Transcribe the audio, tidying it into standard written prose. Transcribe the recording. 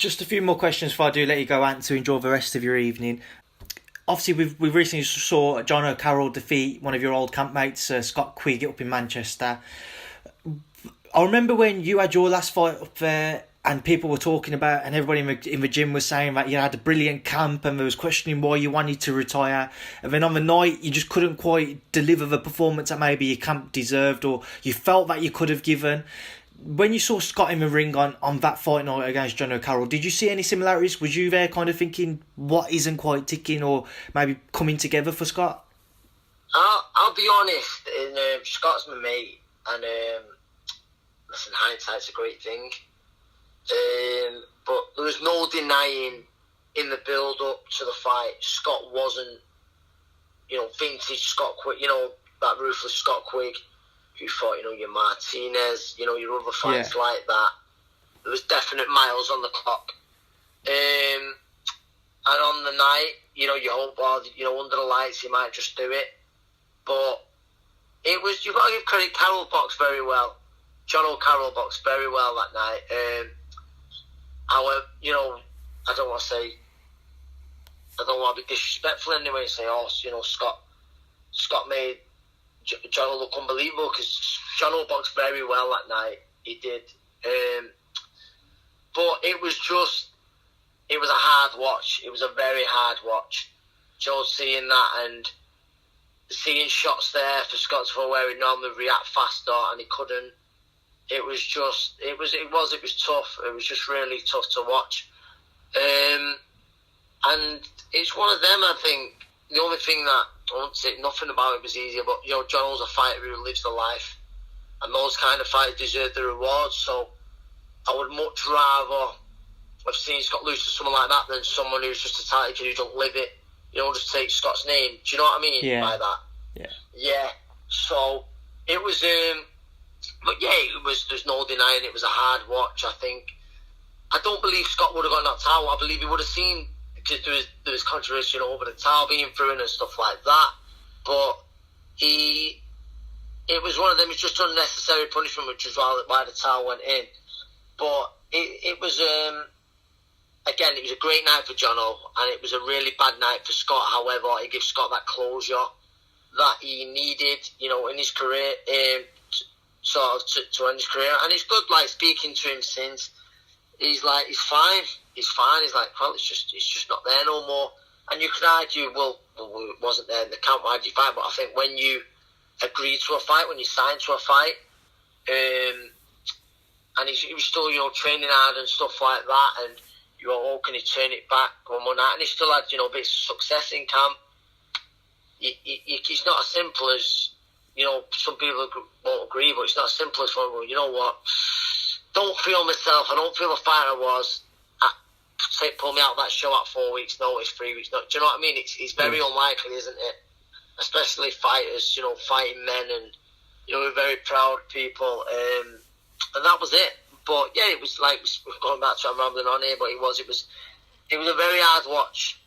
Just a few more questions before I do let you go, Ant, to enjoy the rest of your evening. Obviously, we've recently saw Jono Carroll defeat one of your old campmates, Scott Quigg, up in Manchester. I remember when you had your last fight up there, and people were talking about, and everybody in the gym was saying that you had a brilliant camp, and there was questioning why you wanted to retire. And then on the night, you just couldn't quite deliver the performance that maybe your camp deserved, or you felt that you could have given. When you saw Scott in the ring on that fight night against Jono Carroll, did you see any similarities? Was you there kind of thinking what isn't quite ticking or maybe coming together for Scott? I'll be honest, Scott's my mate, and listen, hindsight's a great thing. But there was no denying in the build-up to the fight, Scott wasn't, vintage Scott Quigg, that ruthless Scott Quigg, who fought, your Martinez, your other fights like that. There was definite miles on the clock. And on the night, you hope, under the lights, he might just do it. But it was, you've got to give credit, Carroll boxed very well. Jono Carroll boxed very well that night. However, I don't want to be disrespectful anyway and say, Scott made Jono look unbelievable, because Jono boxed very well that night. He did. But it was a hard watch. It was a very hard watch. Just seeing that and seeing shots there for Scott to where he'd normally react faster and he couldn't. It was tough. It was just really tough to watch. And it's one of them, I think. The only thing that, I won't say nothing about it was easier, but, Jono's a fighter who lives the life. And those kind of fighters deserve the rewards. So I would much rather have seen Scott lose to someone like that than someone who's just a title kid who don't live it. Just take Scott's name. Do you know what I mean by that? Yeah. Yeah. So it was, but yeah, there's no denying it was a hard watch, I think. I don't believe Scott would have got knocked out. I believe he would have seen, because there was controversy over the towel being thrown and stuff like that. But it was one of them, it's just unnecessary punishment, which is why the towel went in. But it was, again, it was a great night for Jono, and it was a really bad night for Scott. However, it gives Scott that closure that he needed, in his career, to end his career. And it's good, speaking to him since, he's fine. He's like, well, it's just not there no more. And you could argue, well, it wasn't there in the camp, why did you fight? But I think when you agreed to a fight, when you signed to a fight, and he was still, training hard and stuff like that, and you were, oh, can he turn it back one more night? And he still had, bits of success in camp. It's not as simple as, some people won't agree, but it's not as simple as, well, you know what, don't feel myself, I don't feel the fighter I was, pull me out of that show at 4 weeks notice, 3 weeks notice. Do you know what I mean? It's very unlikely, isn't it? Especially fighters, fighting men, and we're very proud people, and that was it. But yeah, it was like, we're going back to, I'm rambling on here, but it was a very hard watch.